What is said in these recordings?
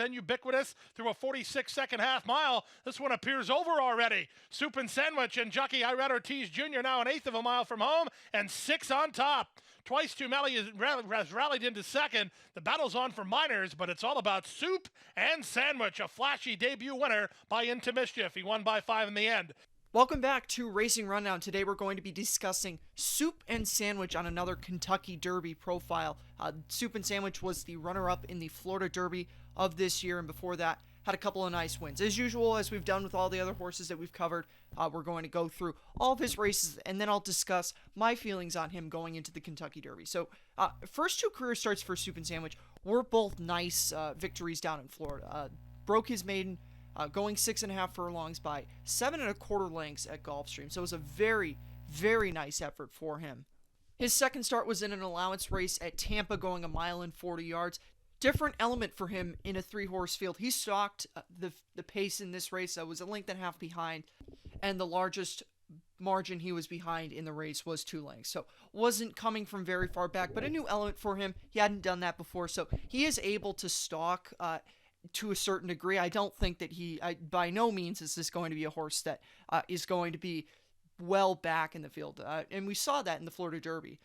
then ubiquitous through a 46-second half mile. This one appears over already. Soup and Sandwich and Jockey Irad Ortiz Jr. now an eighth of a mile from home and 6 on top. Twice Tumeli has rallied into second. The battle's on for Miners, but it's all about Soup and Sandwich, a flashy debut winner by Into Mischief. He won by 5 in the end. Welcome back to Racing Rundown. Today we're going to be discussing Soup and Sandwich on another Kentucky Derby profile. Soup and Sandwich was the runner-up in the Florida Derby of this year, and before that had a couple of nice wins. As usual, as we've done with all the other horses that we've covered, we're going to go through all of his races, and then I'll discuss my feelings on him going into the Kentucky Derby. So, first two career starts for Soup and Sandwich were both nice victories down in Florida. Broke his maiden, going 6.5 furlongs by 7.25 lengths at Gulfstream. So it was a very, very nice effort for him. His second start was in an allowance race at Tampa, going 1 mile and 40 yards. Different element for him in a 3-horse field. He stalked the pace in this race. Was a length and a half behind, and the largest margin he was behind in the race was 2 lengths. So wasn't coming from very far back, but a new element for him. He hadn't done that before, so he is able to stalk to a certain degree. I don't think that by no means is this going to be a horse that is going to be well back in the field. And we saw that in the Florida Derby.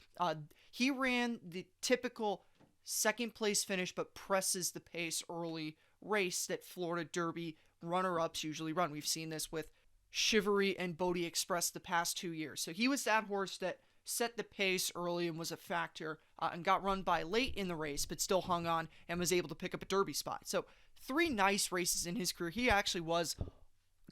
He ran the typical second place finish, but presses the pace early race that Florida Derby runner-ups usually run. We've seen this with Chivalry and Bodie Express the past 2 years. So he was that horse that set the pace early and was a factor and got run by late in the race, but still hung on and was able to pick up a Derby spot. So 3 nice races in his career. He actually was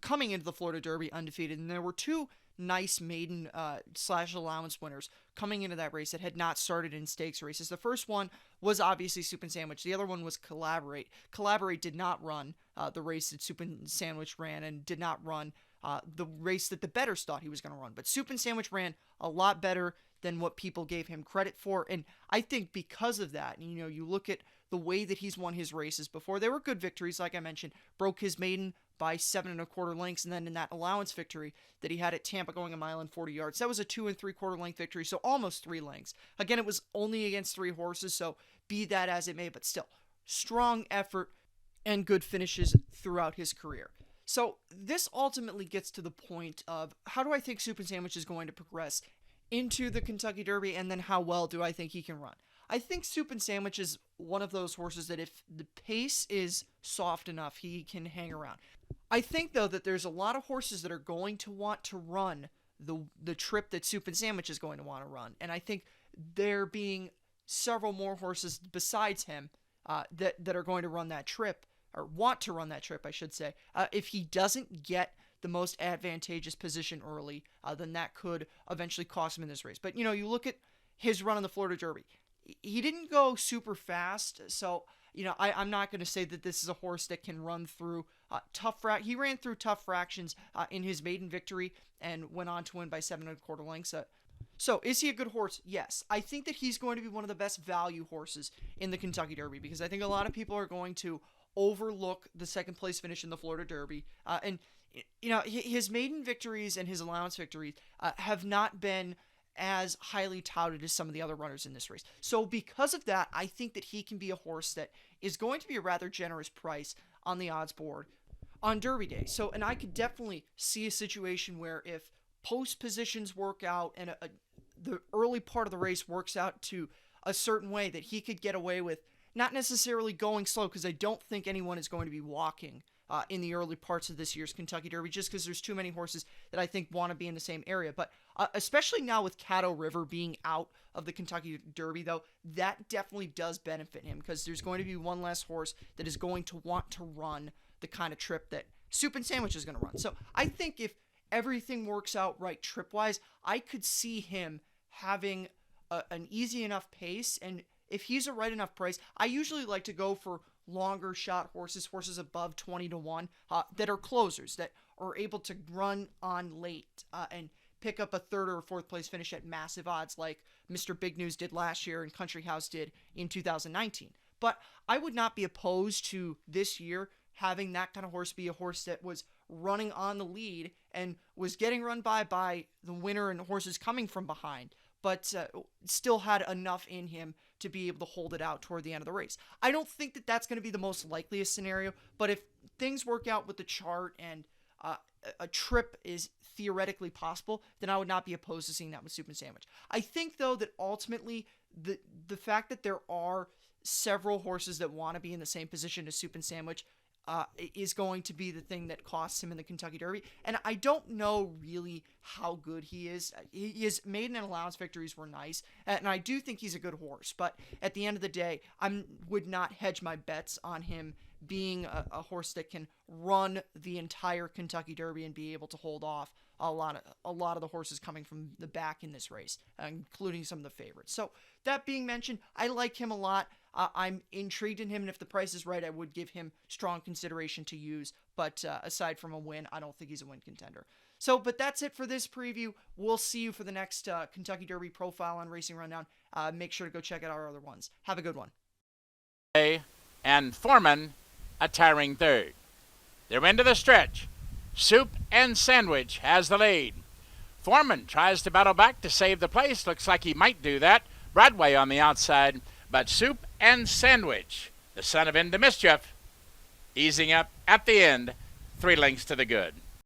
coming into the Florida Derby undefeated, and there were 2 nice maiden / allowance winners coming into that race that had not started in stakes races. The first one was obviously Soup and Sandwich. The other one was Collaborate. Collaborate did not run the race that Soup and Sandwich ran, and did not run the race that the bettors thought he was going to run. But Soup and Sandwich ran a lot better than what people gave him credit for, and I think because of that, you look at the way that he's won his races before. They were good victories, like I mentioned. Broke his maiden by 7.25 lengths, and then in that allowance victory that he had at Tampa, going 1 mile and 40 yards, that was a 2.75 length victory, so almost 3 lengths. Again, it was only against 3 horses, so be that as it may, but still, strong effort and good finishes throughout his career. So this ultimately gets to the point of, how do I think Soup and Sandwich is going to progress into the Kentucky Derby, and then how well do I think he can run? I think Soup and Sandwich is one of those horses that if the pace is soft enough, he can hang around. I think, though, that there's a lot of horses that are going to want to run the trip that Soup and Sandwich is going to want to run. And I think there being several more horses besides him that are going to run that trip, or want to run that trip, I should say. If he doesn't get the most advantageous position early, then that could eventually cost him in this race. But, you look at his run in the Florida Derby. He didn't go super fast, so I'm not going to say that this is a horse that can run through he ran through tough fractions in his maiden victory and went on to win by 7.25 lengths. So is he a good horse? Yes. I think that he's going to be one of the best value horses in the Kentucky Derby, because I think a lot of people are going to overlook the second place finish in the Florida Derby. And his maiden victories and his allowance victories have not been as highly touted as some of the other runners in this race. So because of that, I think that he can be a horse that is going to be a rather generous price on the odds board on Derby Day. So, and I could definitely see a situation where if post positions work out and the early part of the race works out to a certain way, that he could get away with not necessarily going slow, because I don't think anyone is going to be walking in the early parts of this year's Kentucky Derby, just because there's too many horses that I think want to be in the same area. But especially now with Caddo River being out of the Kentucky Derby, though, that definitely does benefit him, because there's going to be one less horse that is going to want to run the kind of trip that Soup and Sandwich is going to run. So I think if everything works out right trip-wise, I could see him having an easy enough pace, and if he's a right enough price, I usually like to go for longer shot horses above 20-1 that are closers, that are able to run on late and pick up a 3rd or 4th place finish at massive odds, like Mr. Big News did last year and Country House did in 2019. But I would not be opposed to this year having that kind of horse be a horse that was running on the lead and was getting run by the winner and horses coming from behind, but still had enough in him to be able to hold it out toward the end of the race. I don't think that that's going to be the most likeliest scenario, but if things work out with the chart and a trip is theoretically possible, then I would not be opposed to seeing that with Soup and Sandwich. I think, though, that ultimately the fact that there are several horses that want to be in the same position as Soup and Sandwich is going to be the thing that costs him in the Kentucky Derby. And I don't know really how good he is. His maiden and allowance victories were nice, and I do think he's a good horse. But at the end of the day, I would not hedge my bets on him being a horse that can run the entire Kentucky Derby and be able to hold off a lot of the horses coming from the back in this race, including some of the favorites. So that being mentioned, I like him a lot. I'm intrigued in him, and if the price is right, I would give him strong consideration to use. But aside from a win, I don't think he's a win contender. So, but that's it for this preview. We'll see you for the next Kentucky Derby profile on Racing Rundown. Make sure to go check out our other ones. Have a good one. And Foreman a tiring third. They're into the stretch. Soup and Sandwich has the lead. Foreman tries to battle back to save the place. Looks like he might do that. Broadway on the outside. But Soup and Sandwich, the son of Into Mischief, easing up at the end, 3 lengths to the good.